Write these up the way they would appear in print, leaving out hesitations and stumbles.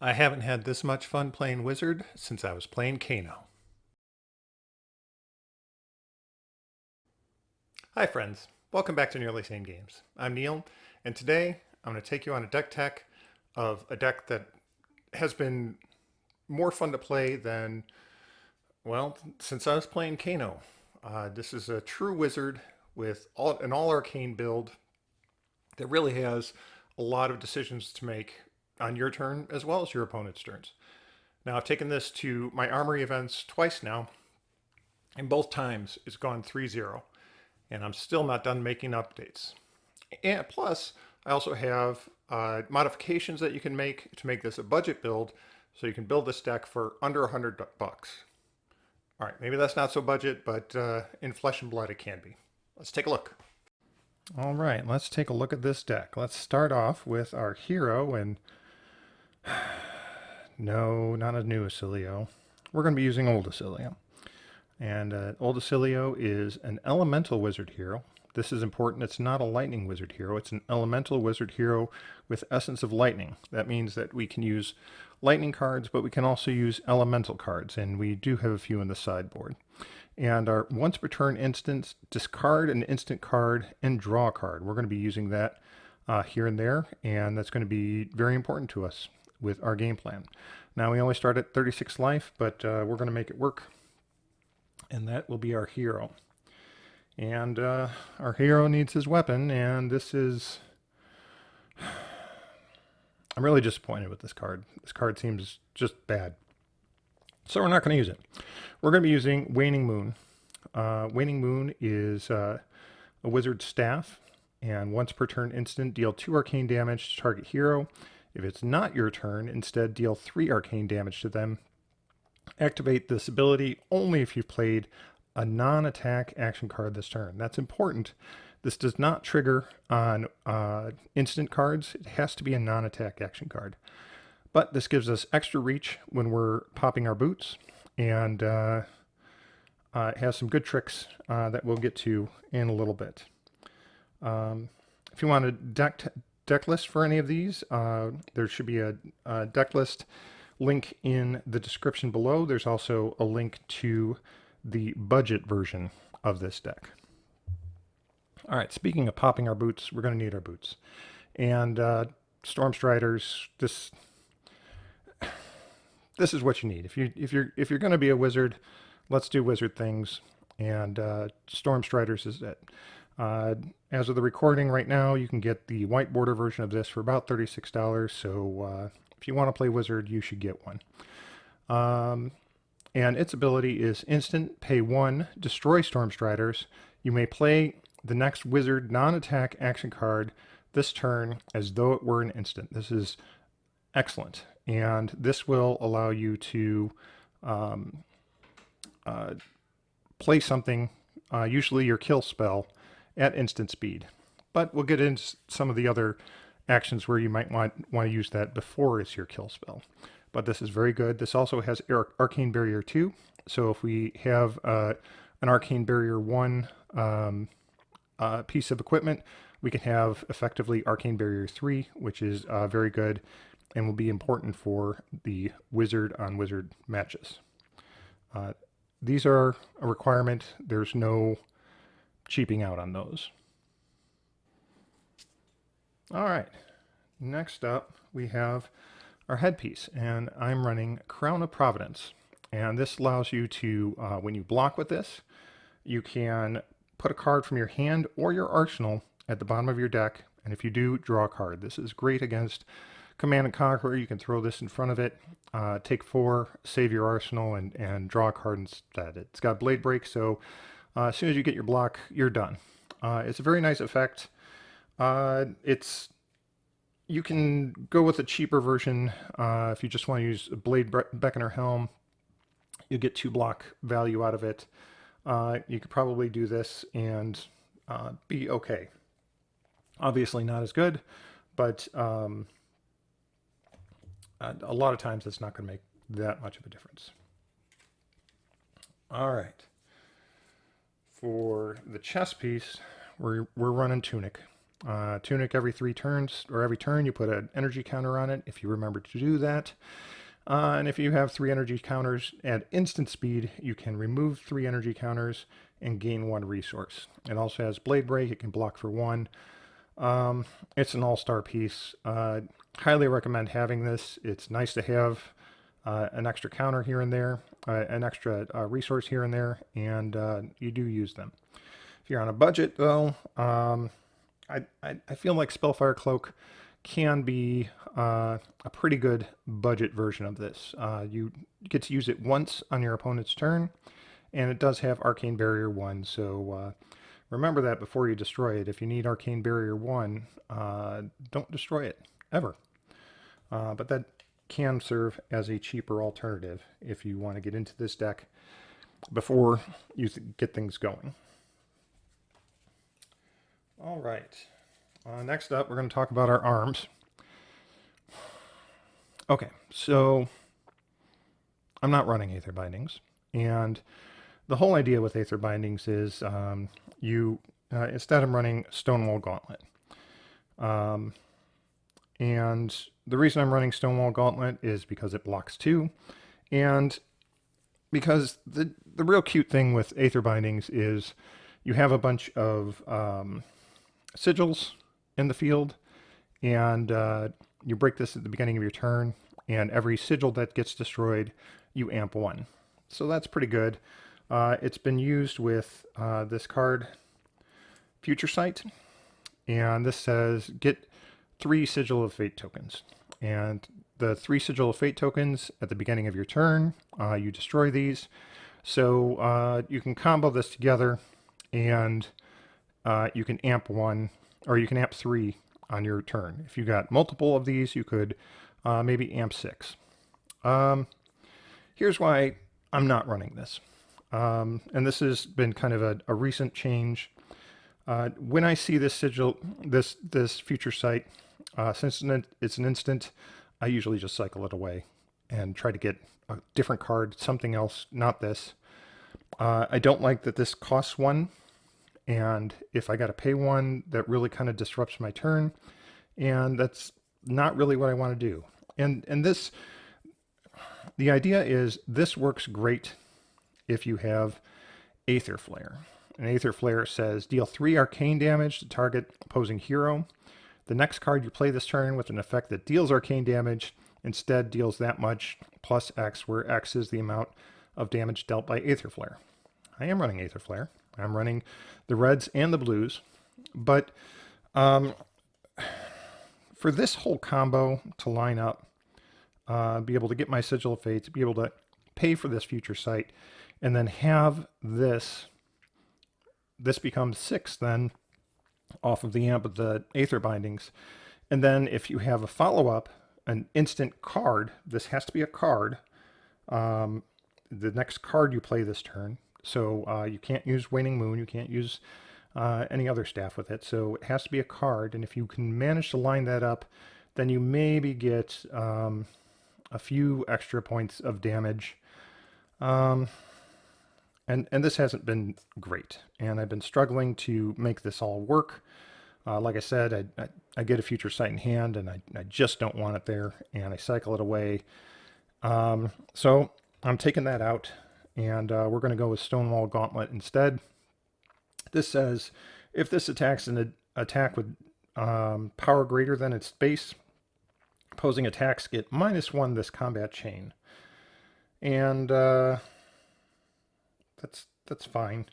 I haven't had this much fun playing Wizard since I was playing Kano. Hi friends, welcome back to Nearly Sane Games. I'm Neil, and today I'm going to take you on a deck tech of a deck that has been more fun to play than, well, since I was playing Kano. This is a true Wizard with an all arcane build that really has a lot of decisions to make on your turn as well as your opponent's turns. Now I've taken this to my armory events twice now, and both times it's gone 3-0, and I'm still not done making updates. And plus, I also have modifications that you can make to make this a budget build, so you can build this deck for under $100. All right, maybe that's not so budget, but in Flesh and Blood it can be. Let's take a look. All right, let's take a look at this deck. Let's start off with our hero, and no, not a new Oscilio. We're going to be using old Oscilio. And old Oscilio is an elemental wizard hero. This is important. It's not a lightning wizard hero. It's an elemental wizard hero with essence of lightning. That means that we can use lightning cards, but we can also use elemental cards, and we do have a few in the sideboard. And our once per turn instance, discard an instant card and draw a card. We're going to be using that here and there, and that's going to be very important to us with our game plan. Now we only start at 36 life, but we're going to make it work. And that will be our hero. And our hero needs his weapon, and this is... I'm really disappointed with this card. This card seems just bad. So we're not going to use it. We're going to be using Waning Moon. Waning Moon is a wizard staff, and once per turn instant, deal 2 arcane damage to target hero. If it's not your turn, instead deal 3 arcane damage to them. Activate this ability only if you've played a non-attack action card this turn. That's important. This does not trigger on instant cards. It has to be a non-attack action card. But this gives us extra reach when we're popping our boots, and it has some good tricks that we'll get to in a little bit. If you want a deck list for any of these, there should be a deck list link in the description below. There's also a link to the budget version of this deck. All right, speaking of popping our boots, we're going to need our boots. And Stormstriders, this is what you need. If you're going to be a wizard, let's do wizard things. And Stormstriders is it. As of the recording right now, you can get the white border version of this for about $36. So if you want to play wizard, you should get one. And its ability is instant, pay 1, destroy Stormstriders. You may play the next wizard non-attack action card this turn as though it were an instant. This is excellent, and this will allow you to play something, usually your kill spell, at instant speed. But we'll get into some of the other actions where you might want to use that before it's your kill spell. But this is very good. This also has Arcane Barrier 2. So if we have an Arcane Barrier 1 piece of equipment, we can have effectively Arcane Barrier 3, which is very good and will be important for the wizard on wizard matches. These are a requirement. There's no cheaping out on those. All right, next up we have our headpiece, and I'm running Crown of Providence. And this allows you to, when you block with this, you can put a card from your hand or your arsenal at the bottom of your deck, and if you do, draw a card. This is great against Command and Conquer. You can throw this in front of it, take 4, save your arsenal, and draw a card instead. It's got Blade Break, so as soon as you get your block, you're done. It's a very nice effect. You can go with a cheaper version if you just want to use a Blade Beckoner Helm. You get 2 block value out of it. You could probably do this and be okay. Obviously not as good, but a lot of times it's not going to make that much of a difference. All right. For the chess piece, we're running Tunic. Tunic every 3 turns, or every turn you put an energy counter on it if you remember to do that. And if you have 3 energy counters at instant speed, you can remove 3 energy counters and gain 1 resource. It also has Blade Break. It can block for 1. It's an all-star piece. Highly recommend having this. It's nice to have an extra counter here and there, an extra resource here and there, and you do use them. If you're on a budget, though, I feel like Spellfire Cloak can be a pretty good budget version of this. You get to use it once on your opponent's turn, and it does have Arcane Barrier 1, so remember that before you destroy it. If you need Arcane Barrier 1, don't destroy it, ever. But that can serve as a cheaper alternative if you want to get into this deck before you get things going. All right. Next up, we're going to talk about our arms. Okay, so I'm not running Aether Bindings, and the whole idea with Aether Bindings is instead I'm running Stonewall Gauntlet. And the reason I'm running Stonewall Gauntlet is because it blocks 2, and because the real cute thing with Aether Bindings is you have a bunch of sigils in the field, and you break this at the beginning of your turn, and every sigil that gets destroyed, you amp 1. So that's pretty good. It's been used with this card, Future Sight, and this says get 3 Sigil of Fate tokens. And the 3 Sigil of Fate tokens at the beginning of your turn, you destroy these. So you can combo this together, and you can amp 1, or you can amp 3 on your turn. If you got multiple of these, you could maybe amp 6. Here's why I'm not running this. And this has been kind of a recent change. When I see this sigil, this Future Sight, since it's an instant, I usually just cycle it away and try to get a different card, something else, not this. I don't like that this costs 1, and if I got to pay 1, that really kind of disrupts my turn, and that's not really what I want to do. And this, the idea is this works great if you have Aether Flare. An Aether Flare says deal 3 arcane damage to target opposing hero. The next card you play this turn with an effect that deals arcane damage instead deals that much plus X, where X is the amount of damage dealt by Aether Flare. I am running Aether Flare. I'm running the reds and the blues, but for this whole combo to line up, be able to get my Sigil of Fate, to be able to pay for this Future Sight, and then have this becomes 6 then off of the amp of the Aether Bindings. And then if you have a follow-up, an instant card, this has to be a card, the next card you play this turn. So you can't use Waning Moon, you can't use any other staff with it, so it has to be a card. And if you can manage to line that up, then you maybe get a few extra points of damage. And this hasn't been great, and I've been struggling to make this all work. Like I said, I get a Future Sight in hand, and I just don't want it there, and I cycle it away. So I'm taking that out, and we're going to go with Stonewall Gauntlet instead. This says, if this attacks an attack with power greater than its base, opposing attacks get -1 this combat chain. And that's fine.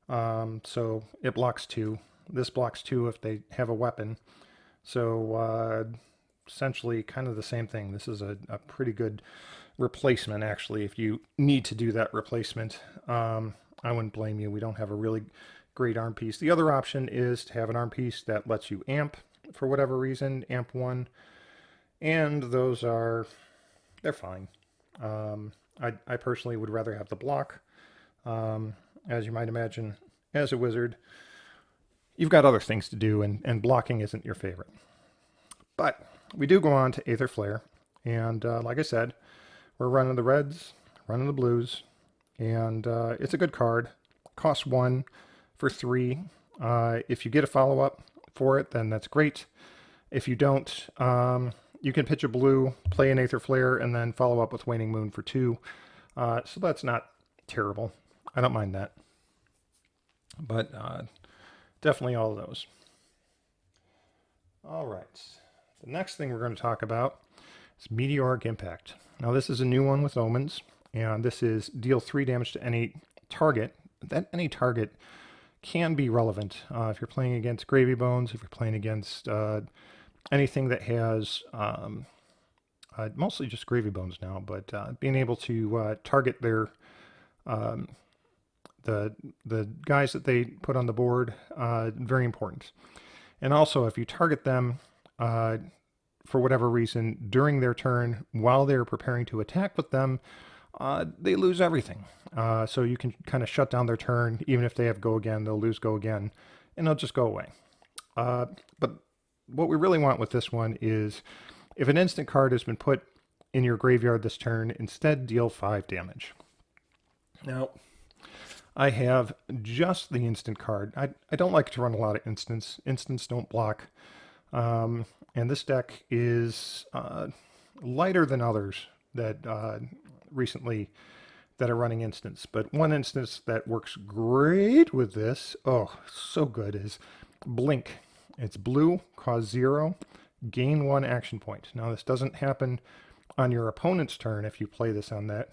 So it blocks 2. This blocks 2 if they have a weapon. So essentially kind of the same thing. This is a pretty good replacement, actually. If you need to do that replacement, I wouldn't blame you. We don't have a really great arm piece. The other option is to have an arm piece that lets you amp for whatever reason, amp 1. And those they're fine. I personally would rather have the block. As you might imagine, as a wizard, you've got other things to do, and blocking isn't your favorite. But we do go on to Aether Flare, and like I said, we're running the reds, running the blues, and it's a good card. Costs 1 for 3. If you get a follow-up for it, then that's great. If you don't, you can pitch a blue, play an Aether Flare, and then follow up with Waning Moon for 2. So that's not terrible. I don't mind that. But definitely all of those. All right. The next thing we're going to talk about is Meteoric Impact. Now this is a new one with Omens, and this is deal 3 damage to any target. That any target can be relevant if you're playing against Gravy Bones, if you're playing against anything that has mostly just Gravy Bones now, but being able to target their the guys that they put on the board, very important. And also, if you target them for whatever reason during their turn while they're preparing to attack with them, they lose everything. So you can kind of shut down their turn. Even if they have go again, they'll lose go again, and they'll just go away. But what we really want with this one is if an instant card has been put in your graveyard this turn, instead deal 5 damage. Now, I have just the instant card. I don't like to run a lot of instants. Instants don't block. And this deck is lighter than others that recently that are running instants. But one instance that works great with this, oh, so good, is Blink. It's blue, cost 0, gain 1 action point. Now this doesn't happen on your opponent's turn if you play this on that,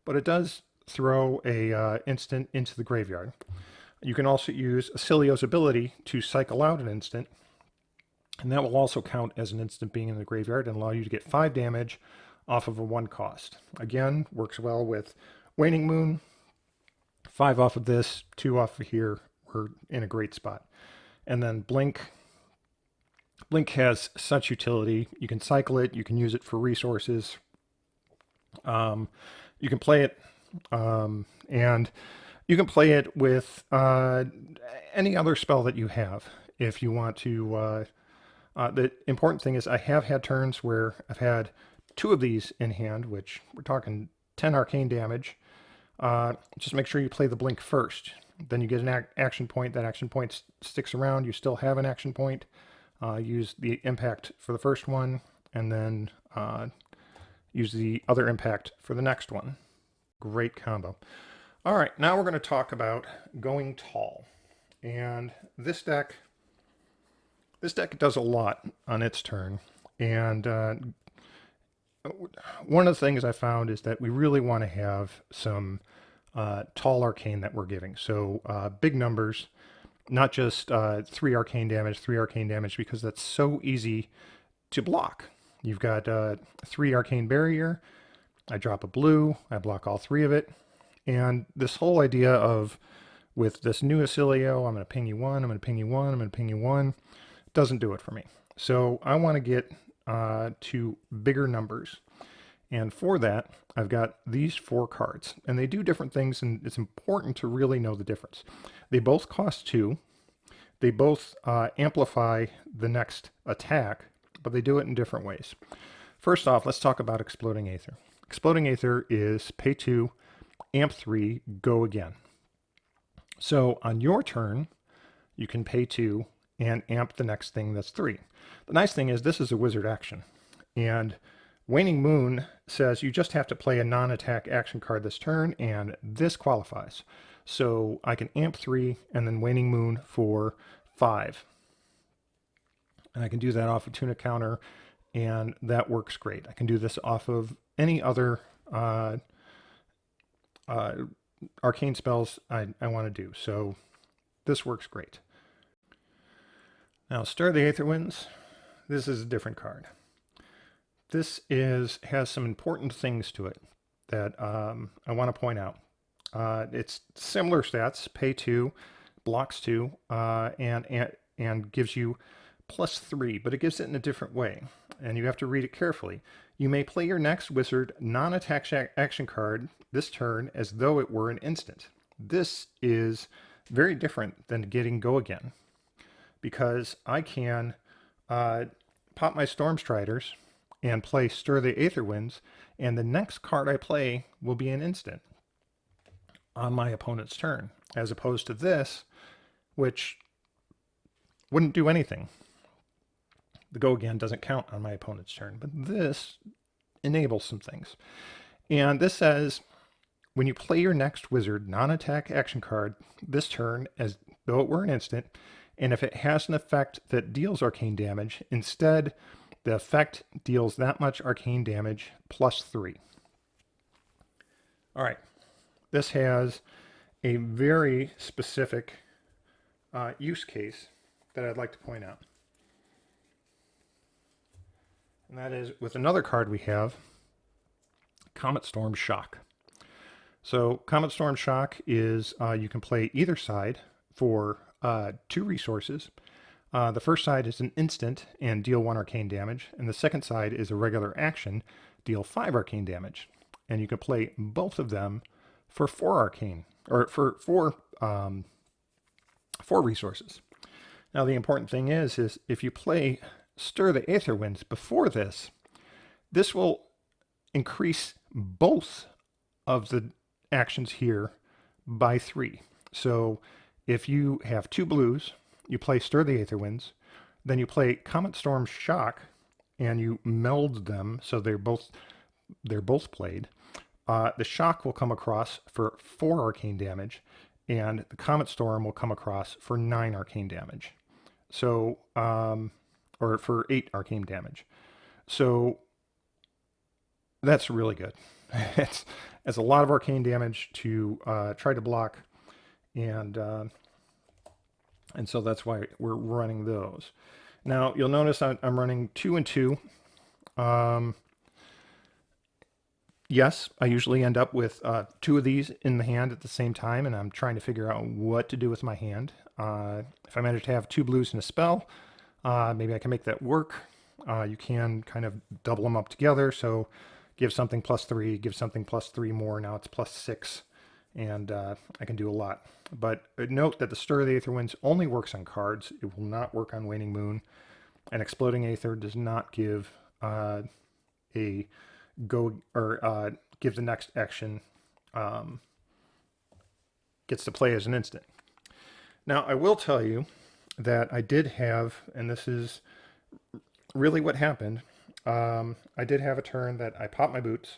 but it does throw a instant into the graveyard. You can also use Oscilio's ability to cycle out an instant, and that will also count as an instant being in the graveyard and allow you to get 5 damage off of a 1 cost. Again, works well with Waning Moon. 5 off of this, 2 off of here. We're in a great spot. And then Blink. Blink has such utility. You can cycle it. You can use it for resources. You can play it, and you can play it with any other spell that you have. If you want to, the important thing is I have had turns where I've had 2 of these in hand, which we're talking 10 arcane damage. Just make sure you play the Blink first. Then you get an action point. That action point sticks around. You still have an action point. Use the impact for the first one, and then use the other impact for the next one. Great combo. All right, now we're going to talk about going tall. And this deck does a lot on its turn. And one of the things I found is that we really want to have some tall arcane that we're giving. So big numbers, not just 3 arcane damage, because that's so easy to block. You've got 3 arcane barrier. I drop a blue, I block all 3 of it. And this whole idea of, with this new Oscilio, I'm going to ping you 1, I'm going to ping you 1, I'm going to ping you 1, doesn't do it for me. So I want to get to bigger numbers. And for that, I've got these 4 cards. And they do different things, and it's important to really know the difference. They both cost 2. They both amplify the next attack, but they do it in different ways. First off, let's talk about Exploding Aether. Exploding Aether is pay 2, amp 3, go again. So on your turn, you can pay 2 and amp the next thing that's 3. The nice thing is this is a wizard action. And Waning Moon says you just have to play a non-attack action card this turn, and this qualifies. So I can amp 3 and then Waning Moon for 5. And I can do that off a Tuna counter, and that works great. I can do this off of any other arcane spells I want to do. So this works great. Now, Stir the Aether Winds. This is a different card. This has some important things to it that I want to point out. It's similar stats, pay 2, blocks 2, and gives you +3, but it gives it in a different way, and you have to read it carefully. You may play your next wizard non-attack action card this turn as though it were an instant. This is very different than getting go again, because I can pop my Stormstriders and play Stir the Aether Winds, and the next card I play will be an instant on my opponent's turn, as opposed to this, which wouldn't do anything. The go again doesn't count on my opponent's turn, but this enables some things. And this says, when you play your next wizard non-attack action card this turn as though it were an instant, and if it has an effect that deals arcane damage, instead the effect deals that much arcane damage plus 3. All right, this has a very specific use case that I'd like to point out. And that is with another card we have, Comet Storm Shock. So Comet Storm Shock is you can play either side for 2 resources. The first side is an instant and deal 1 arcane damage, and the second side is a regular action, deal 5 arcane damage. And you can play both of them for 4 arcane, or for 4 resources. Now the important thing is if you play Stir the Aether Winds before this, this will increase both of the actions here by 3. So if you have 2 blues, you play Stir the Aether Winds, then you play Comet Storm Shock, and you meld them so they're both played. The Shock will come across for 4 arcane damage, and the Comet Storm will come across for 9 arcane damage. So, or for 8 arcane damage. So that's really good. It's a lot of arcane damage to try to block, and so that's why we're running those. Now you'll notice I'm running 2 and 2. Yes, I usually end up with 2 of these in the hand at the same time, and I'm trying to figure out what to do with my hand. If I manage to have 2 blues and a spell, maybe I can make that work. You can kind of double them up together, so give something plus 3, give something plus 3 more, now it's plus 6, and I can do a lot. But note that the Stir of the Aether Winds only works on cards. It will not work on Waning Moon, and Exploding Aether does not give a go, or give the next action, gets to play as an instant. Now I will tell you that I did have, and this is really what happened, I did have a turn that I popped my boots,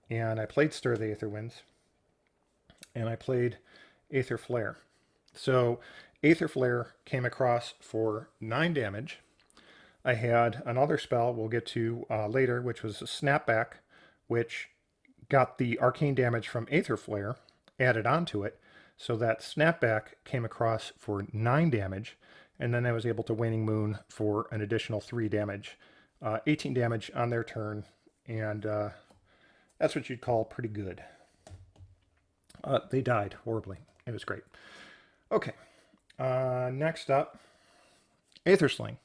and I played Stir the Aether Winds, and I played Aether Flare. So Aether Flare came across for 9 damage. I had another spell we'll get to later, which was a Snapback, which got the arcane damage from Aether Flare added onto it. So that Snapback came across for 9 damage, and then I was able to Waning Moon for an additional 3 damage. 18 damage on their turn, and that's what you'd call pretty good. They died horribly. It was great. Okay, next up, Aether Sling.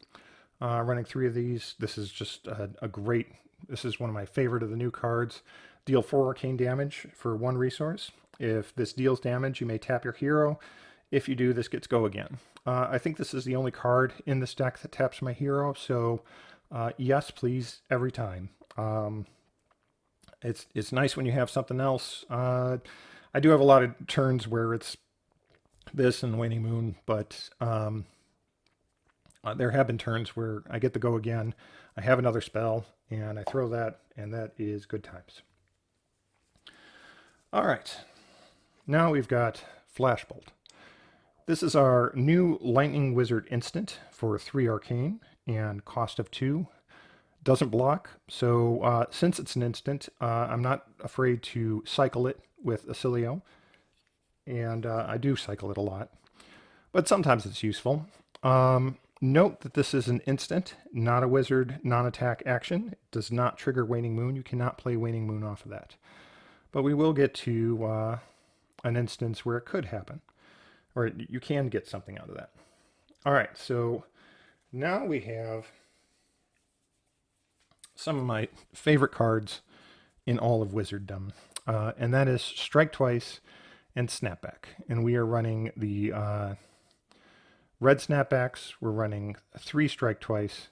Running 3 of these. This is just a great, this is one of my favorite of the new cards. Deal 4 arcane damage for 1 resource. If this deals damage, you may tap your hero. If you do, this gets go again. I think this is the only card in this deck that taps my hero, so yes, please, every time. It's nice when you have something else. I do have a lot of turns where it's this and Waning Moon, but there have been turns where I get the go again, I have another spell, and I throw that, and that is good times. All right, now we've got Flashbolt. This is our new Lightning Wizard instant for 3 arcane and cost of 2. Doesn't block, so since it's an instant, I'm not afraid to cycle it with Oscilio, and I do cycle it a lot, but sometimes it's useful. Note that this is an instant, not a wizard, non-attack action. It does not trigger Waning Moon. You cannot play Waning Moon off of that. But we will get to an instance where it could happen, or you can get something out of that. All right, so now we have some of my favorite cards in all of Wizarddom, and that is Strike Twice and Snapback. And we are running the red Snapbacks, we're running 3 Strike Twice,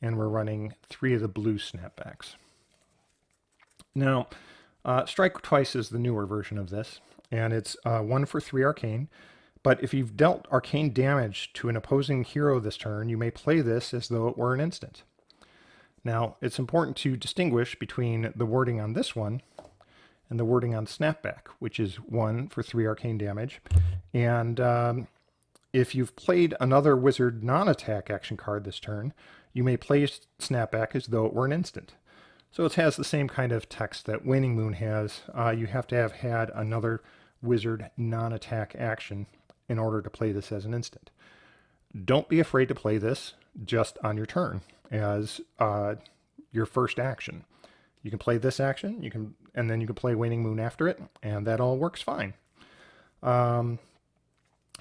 and we're running 3 of the blue Snapbacks. Now, Strike Twice is the newer version of this, and it's 1 for 3 arcane, But if you've dealt arcane damage to an opposing hero this turn, you may play this as though it were an instant. Now, it's important to distinguish between the wording on this one and the wording on Snapback, which is 1 for 3 arcane damage. And if you've played another wizard non-attack action card this turn, you may play Snapback as though it were an instant. So it has the same kind of text that Waning Moon has. You have to have had another wizard non-attack action in order to play this as an instant. Don't be afraid to play this just on your turn as your first action. You can play this action, and then you can play Waning Moon after it, and that all works fine. The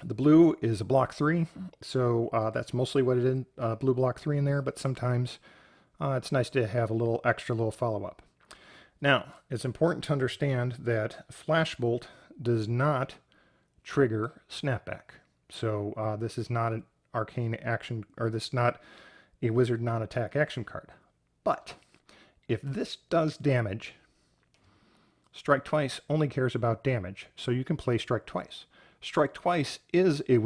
blue is a block 3, so that's mostly what it is, blue block 3 in there, but sometimes it's nice to have a little extra little follow-up. Now, it's important to understand that Flashbolt does not trigger Snapback. So this is not an arcane action, or this is not a wizard non-attack action card. But if this does damage, Strike Twice only cares about damage, so you can play Strike Twice. Strike Twice is a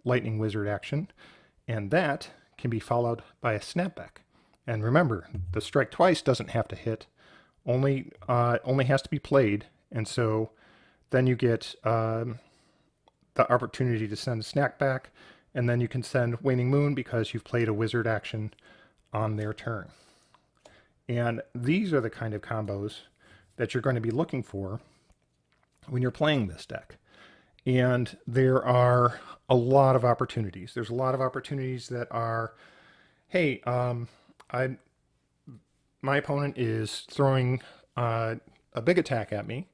lightning wizard action, and that can be followed by a Snapback. And remember, the Strike Twice doesn't have to hit, only has to be played, and so then you get the opportunity to send a Snapback, and then you can send Waning Moon because you've played a wizard action on their turn. And these are the kind of combos that you're going to be looking for when you're playing this deck. And there are a lot of opportunities. There's a lot of opportunities that are, hey, my opponent is throwing a big attack at me.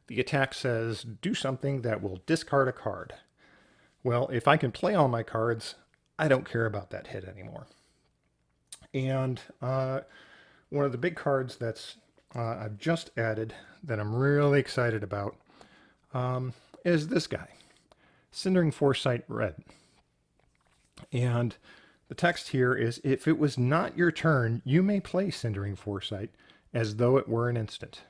The attack says, do something that will discard a card. Well, if I can play all my cards, I don't care about that hit anymore. And one of the big cards that's I've just added that I'm really excited about is this guy, Cindering Foresight Red. And the text here is, if it was not your turn, you may play Cindering Foresight as though it were an instant.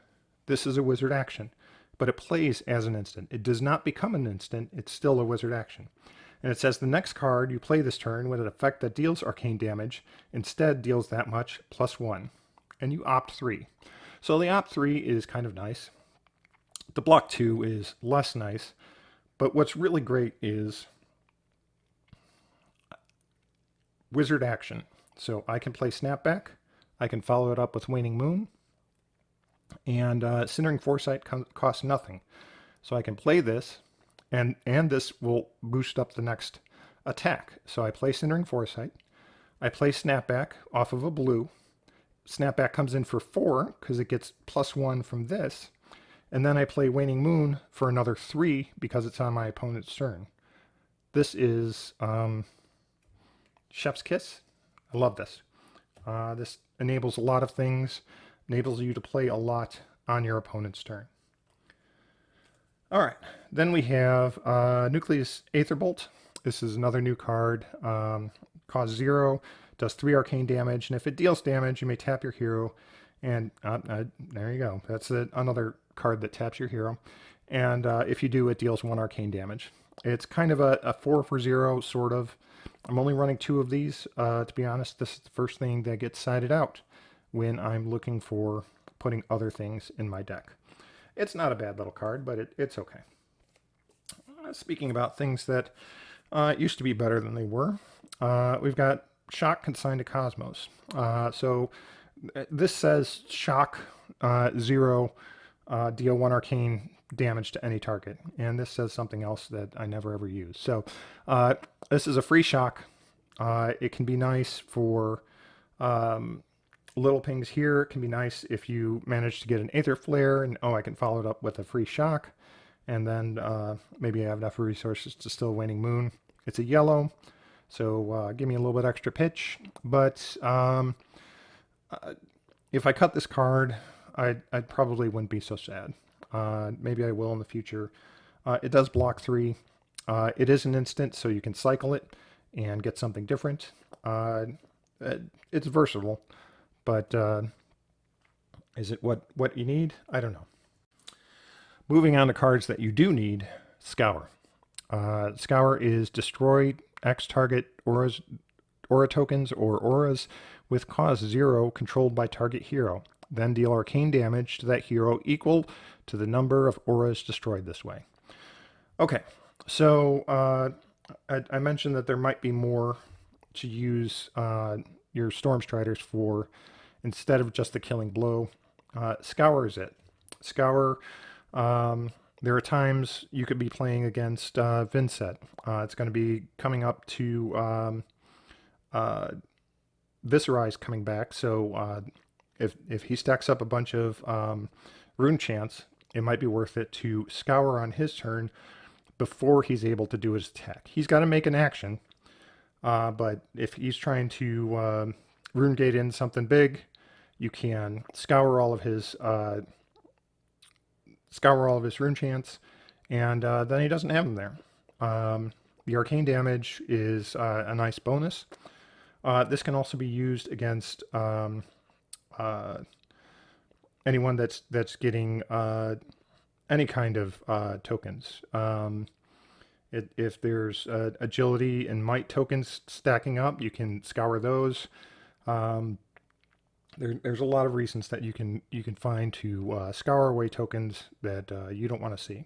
This is a wizard action, but it plays as an instant. It does not become an instant, it's still a wizard action. And it says the next card you play this turn with an effect that deals arcane damage instead deals that much plus 1. And you opt 3. So the opt 3 is kind of nice. The block 2 is less nice. But what's really great is wizard action. So I can play Snapback. I can follow it up with Waning Moon. And Cindering Foresight costs nothing. So I can play this, and this will boost up the next attack. So I play Cindering Foresight. I play Snapback off of a blue. Snapback comes in for 4 because it gets plus 1 from this. And then I play Waning Moon for another 3 because it's on my opponent's turn. This is Chef's Kiss. I love this. This enables a lot of things. Enables you to play a lot on your opponent's turn. All right, then we have Nucleus Aetherbolt. This is another new card. Costs 0, does 3 arcane damage, and if it deals damage, you may tap your hero. And there you go. That's another card that taps your hero. And if you do, it deals 1 arcane damage. It's kind of a 4 for 0, sort of. I'm only running 2 of these. To be honest, this is the first thing that gets sided out when I'm looking for putting other things in my deck. It's not a bad little card, but it's okay. Speaking about things that used to be better than they were, we've got Shock Consigned to Cosmos. So this says Shock 0, deal 1 arcane damage to any target. And this says something else that I never ever use. So this is a free shock. It can be nice for little pings here. It can be nice if you manage to get an Aether Flare and, I can follow it up with a free shock. And then maybe I have enough resources to still Waning Moon. It's a yellow, so give me a little bit extra pitch. But if I cut this card, I probably wouldn't be so sad. Maybe I will in the future. It does block 3. It is an instant, so you can cycle it and get something different. It's versatile, but is it what you need? I don't know. Moving on to cards that you do need, Scour. Scour is destroy X target aura tokens or auras with cost 0 controlled by target hero. Then deal arcane damage to that hero equal to the number of auras destroyed this way. Okay, so I mentioned that there might be more to use your Storm Striders for instead of just the killing blow. Scour is it. Scour, there are times you could be playing against Vinset. It's going to be coming up to Viscerize coming back, so if he stacks up a bunch of rune chants, it might be worth it to Scour on his turn before he's able to do his attack. He's got to make an action, but if he's trying to rune gate in something big, you can scour all of his rune chants, and then he doesn't have them there. The arcane damage is a nice bonus. This can also be used against anyone that's getting any kind of tokens. If there's agility and might tokens stacking up, you can scour those. There's a lot of reasons that you can find to scour away tokens that you don't want to see.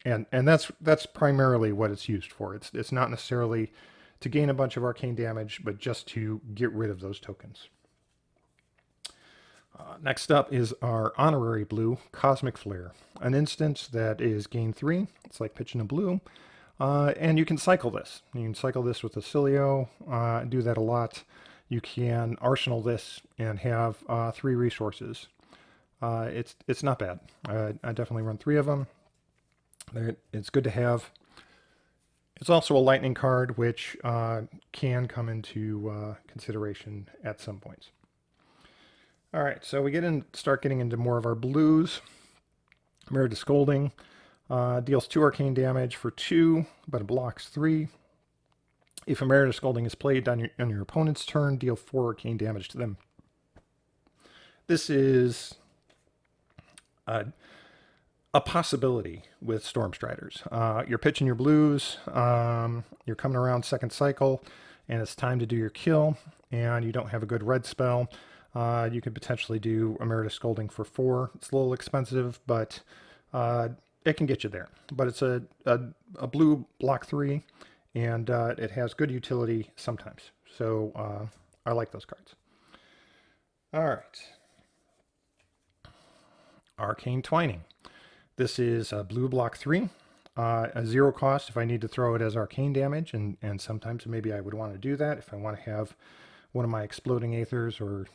And that's primarily what it's used for. It's not necessarily to gain a bunch of arcane damage, but just to get rid of those tokens. Next up is our honorary blue, Cosmic Flare. An instance that is gain 3. It's like pitching a blue. And you can cycle this. You can cycle this with Oscilio, do that a lot. You can arsenal this and have 3 resources. It's not bad. I definitely run 3 of them. It's good to have. It's also a lightning card, which can come into consideration at some points. All right, so we start getting into more of our blues. Meredith Scolding deals 2 arcane damage for 2, but it blocks 3. If a Meredith Scolding is played on your opponent's turn, deal 4 arcane damage to them. This is a possibility with Storm Striders. You're pitching your blues, you're coming around second cycle, and it's time to do your kill, and you don't have a good red spell. You could potentially do a Meredith Scolding for 4. It's a little expensive, but it can get you there. But it's a blue block 3, and it has good utility sometimes. So I like those cards. All right. Arcane Twining. This is a blue block 3. A 0 cost if I need to throw it as arcane damage, and sometimes maybe I would want to do that if I want to have one of my exploding aethers or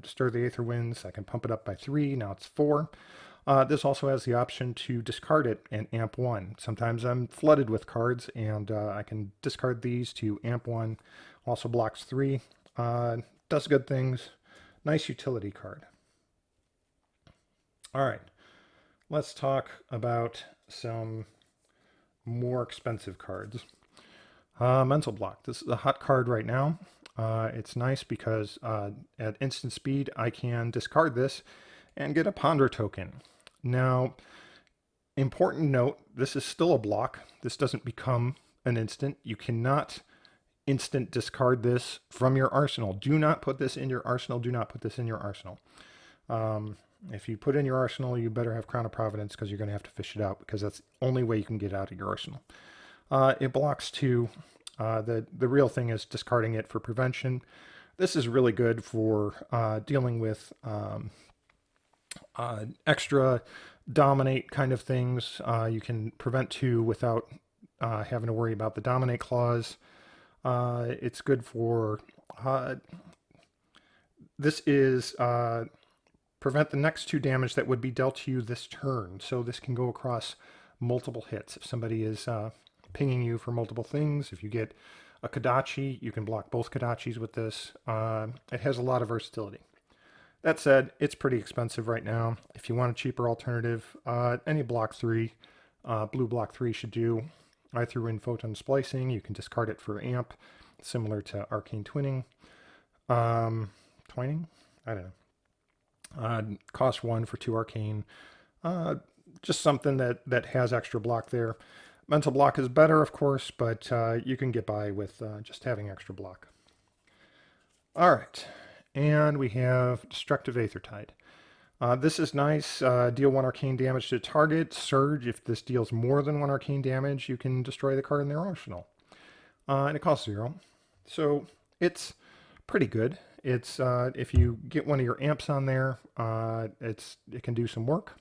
stir the aether winds. I can pump it up by 3. Now it's 4. This also has the option to discard it and amp 1. Sometimes I'm flooded with cards, and I can discard these to amp 1. Also blocks 3. Does good things. Nice utility card. All right. Let's talk about some more expensive cards. Mental Block. This is a hot card right now. It's nice because at instant speed, I can discard this and get a Ponder token. Now, important note, this is still a block. This doesn't become an instant. You cannot instant discard this from your arsenal. Do not put this in your arsenal. Do not put this in your arsenal. If you put in your arsenal, you better have Crown of Providence because you're going to have to fish it out because that's the only way you can get out of your arsenal. It blocks 2. The real thing is discarding it for prevention. This is really good for dealing with extra dominate kind of things. You can prevent 2 without having to worry about the dominate clause. It's good for... this is... prevent the next 2 damage that would be dealt to you this turn. So this can go across multiple hits. If somebody is pinging you for multiple things, if you get a Kodachi, you can block both Kodachis with this. It has a lot of versatility. That said, it's pretty expensive right now. If you want a cheaper alternative, any block 3, blue block 3 should do. I threw in Photon Splicing. You can discard it for amp, similar to Arcane Twinning. Twining? I don't know. Cost 1 for 2 arcane. just something that has extra block there. Mental block is better, of course, but you can get by with just having extra block. All right, and we have Destructive Aethertide. This is nice. Deal 1 arcane damage to target. Surge. If this deals more than 1 arcane damage, you can destroy the card in their arsenal. And it costs 0. So it's pretty good. It's if you get one of your amps on there, it can do some work,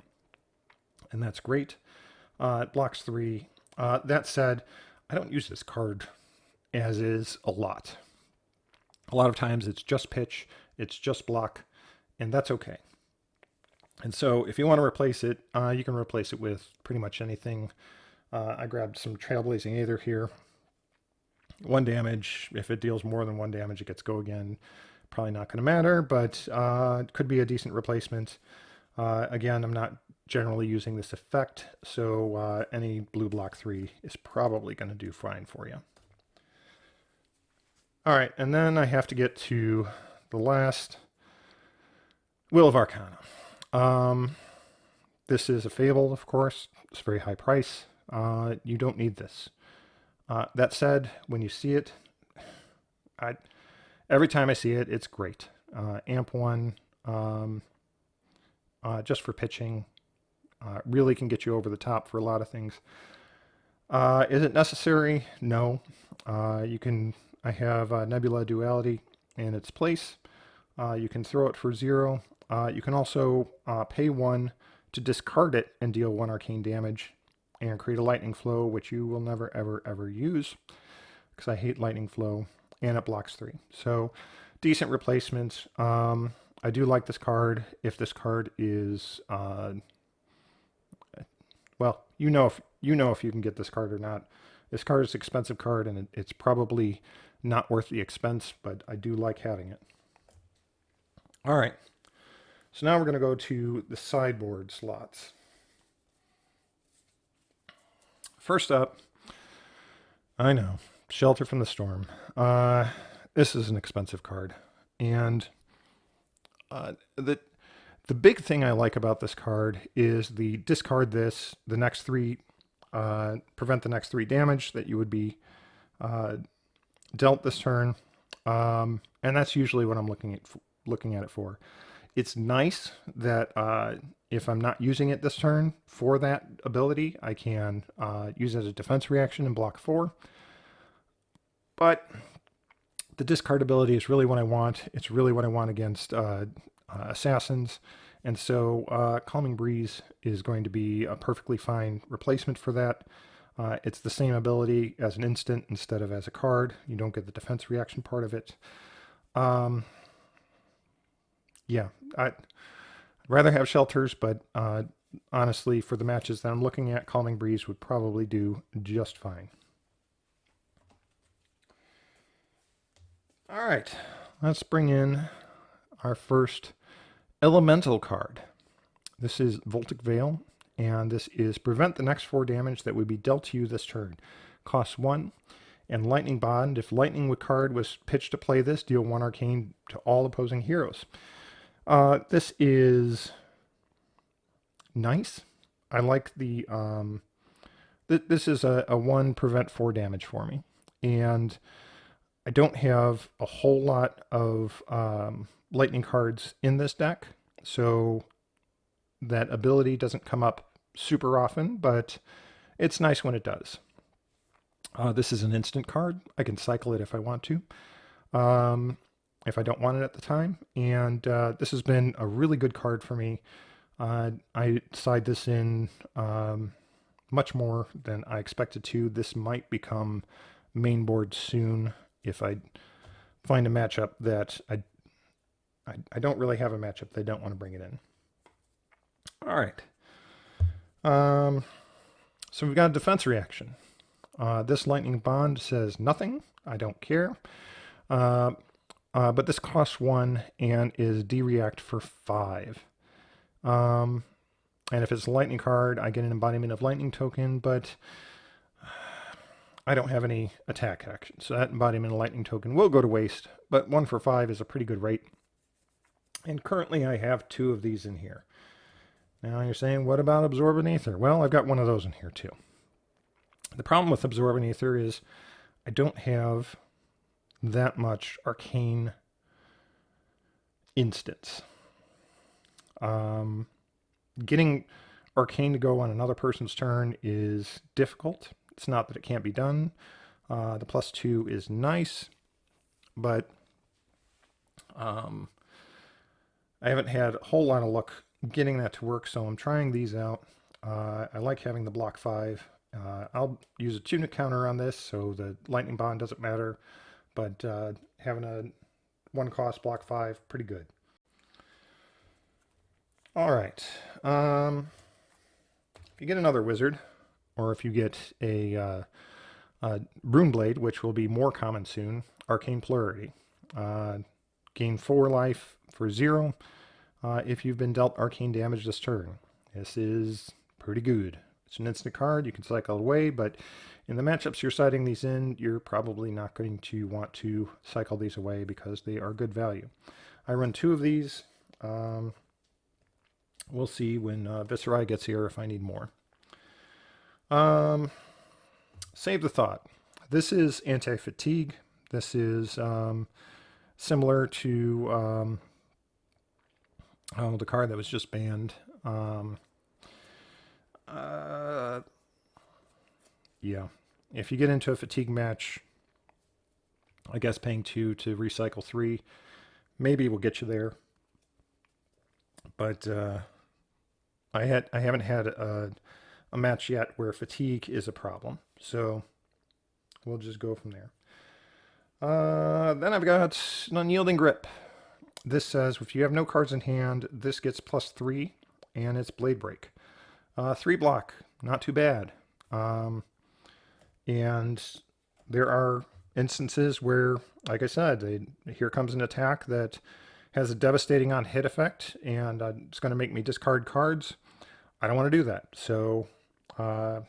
and that's great. It blocks 3. That said, I don't use this card as is a lot. A lot of times it's just pitch, it's just block, and that's okay. And so if you want to replace it, you can replace it with pretty much anything. I grabbed some Trailblazing Aether here. 1 damage. If it deals more than 1 damage, it gets go again. Probably not going to matter, but it could be a decent replacement. Again, I'm not generally using this effect, so any blue block 3 is probably going to do fine for you. All right, and then I have to get to the last, Will of Arcana. This is a Fable, of course. It's a very high price. You don't need this. That said, when you see it, every time I see it, it's great. Amp 1, just for pitching, really can get you over the top for a lot of things. Is it necessary? No. I have Nebula Duality in its place. You can throw it for 0. You can also pay 1 to discard it and deal 1 arcane damage and create a lightning flow, which you will never, ever, ever use because I hate lightning flow, and it blocks 3. So decent replacement. I do like this card. If this card is, well, you know if you can get this card or not. This card is an expensive card, and it's probably not worth the expense, but I do like having it. All right. So now we're going to go to the sideboard slots. First up, I know, Shelter from the Storm. This is an expensive card. And the big thing I like about this card is the discard this, the next 3, prevent the next 3 damage that you would be dealt this turn. And that's usually what I'm looking at it for. It's nice that if I'm not using it this turn for that ability, I can use it as a defense reaction and block 4. But the discard ability is really what I want. It's really what I want against assassins. And so Calming Breeze is going to be a perfectly fine replacement for that. It's the same ability as an instant instead of as a card. You don't get the defense reaction part of it. Yeah, I'd rather have shelters, but honestly, for the matches that I'm looking at, Calming Breeze would probably do just fine. All right, let's bring in our first elemental card. This is Voltic Veil, and this is prevent the next 4 damage that would be dealt to you this turn. Costs 1. And Lightning Bond, if Lightning card was pitched to play this, deal 1 arcane to all opposing heroes. This is nice. I like the, this is a 1 prevent 4 damage for me. And I don't have a whole lot of lightning cards in this deck, so that ability doesn't come up super often, but it's nice when it does. This is an instant card. I can cycle it if I want to. If I don't want it at the time. And this has been a really good card for me. I side this in much more than I expected to. This might become main board soon if I find a matchup that I don't really have a matchup that I don't want to bring it in. All right. So we've got a defense reaction. This Lightning Bond says nothing. I don't care. But this costs 1 and is D-react for 5. And if it's a lightning card, I get an embodiment of lightning token, but I don't have any attack action. So that embodiment of lightning token will go to waste, but 1 for 5 is a pretty good rate. And currently I have 2 of these in here. Now you're saying, what about Absorbent Ether? Well, I've got one of those in here too. The problem with Absorbent Ether is I don't have that much arcane instance. Getting arcane to go on another person's turn is difficult. It's not that it can't be done. The +2 is nice, but I haven't had a whole lot of luck getting that to work, so I'm trying these out. I like having the block 5. I'll use a tunic counter on this, so the lightning bond doesn't matter, but having a 1-cost block 5, pretty good. All right. If you get another wizard, or if you get a Rune Blade, which will be more common soon, Arcane Plurality. Gain 4 life for 0 if you've been dealt arcane damage this turn. This is pretty good. It's an instant card. You can cycle it away, but in the matchups you're siding these in, you're probably not going to want to cycle these away because they are good value. I run 2 of these. We'll see when Viserai gets here if I need more. Save the thought. This is anti-fatigue. This is similar to the card that was just banned. Yeah. If you get into a fatigue match, I guess paying 2 to recycle 3 maybe will get you there. But I haven't had a match yet where fatigue is a problem. So we'll just go from there. Then I've got an Unyielding Grip. This says if you have no cards in hand, this gets +3, and it's Blade Break. 3 block, not too bad. And there are instances where, like I said, here comes an attack that has a devastating on-hit effect, and it's going to make me discard cards. I don't want to do that, so I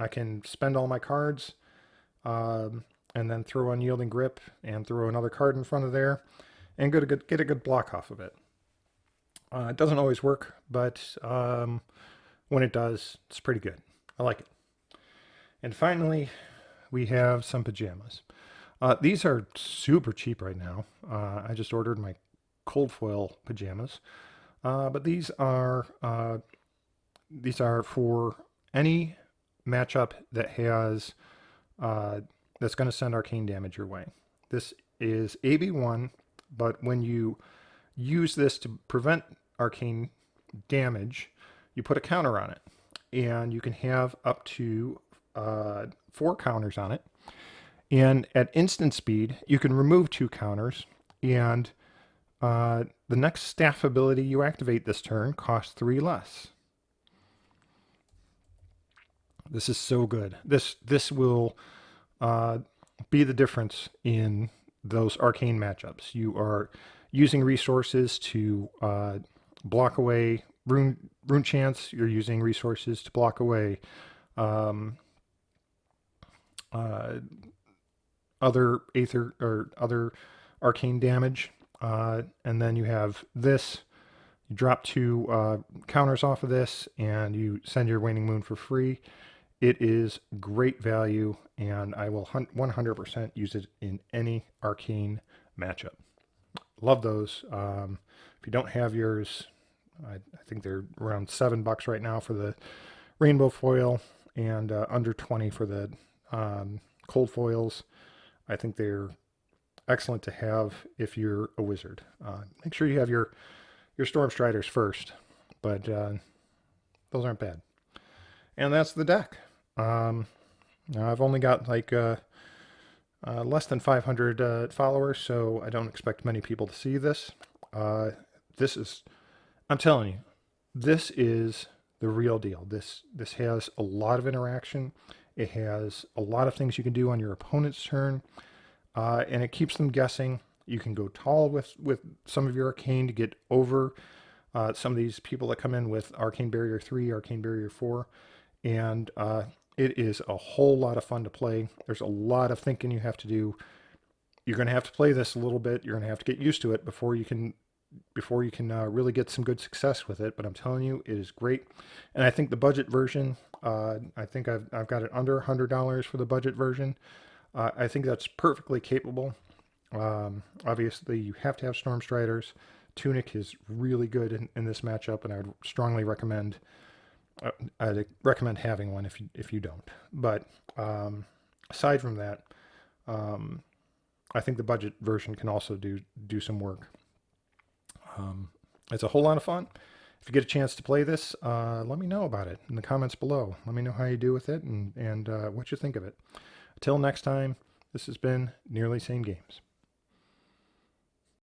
can spend all my cards and then throw Unyielding Grip and throw another card in front of there and get a good block off of it. It doesn't always work, but when it does, it's pretty good. I like it. And finally, we have some pajamas. These are super cheap right now. I just ordered my cold foil pajamas, but these are for any matchup that has that's going to send arcane damage your way. This is AB1, but when you use this to prevent arcane damage, you put a counter on it, and you can have up to 4 counters on it. And at instant speed, you can remove 2 counters, and the next staff ability you activate this turn costs 3 less. This is so good. This will be the difference in those arcane matchups. You are using resources to block away rune chance. You're using resources to block away other aether or other arcane damage, and then you have this. You drop 2 counters off of this, and you send your Waning Moon for free. It is great value, and I will 100% use it in any arcane matchup. Love those. If you don't have yours, I think they're around $7 right now for the rainbow foil, and under 20 for the cold foils. I think they're excellent to have if you're a wizard. Make sure you have your Storm Striders first, but those aren't bad. And that's the deck. I've only got like less than 500 followers, so I don't expect many people to see this. I'm telling you, this is the real deal. This has a lot of interaction. It has a lot of things you can do on your opponent's turn, and it keeps them guessing. You can go tall with some of your arcane to get over some of these people that come in with Arcane Barrier 3, Arcane Barrier 4, and it is a whole lot of fun to play. There's a lot of thinking you have to do. You're going to have to play this a little bit. You're going to have to get used to it before you can before you can really get some good success with it. But I'm telling you, it is great. And I think the budget version, I think I've got it under $100 for the budget version. I think that's perfectly capable. Obviously, you have to have Storm Striders. Tunic is really good in this matchup, and I would strongly recommend having one if you don't. But aside from that, I think the budget version can also do some work. It's a whole lot of fun. If you get a chance to play this, let me know about it in the comments below. Let me know how you do with it and what you think of it. Until next time, this has been Nearly Sane Games.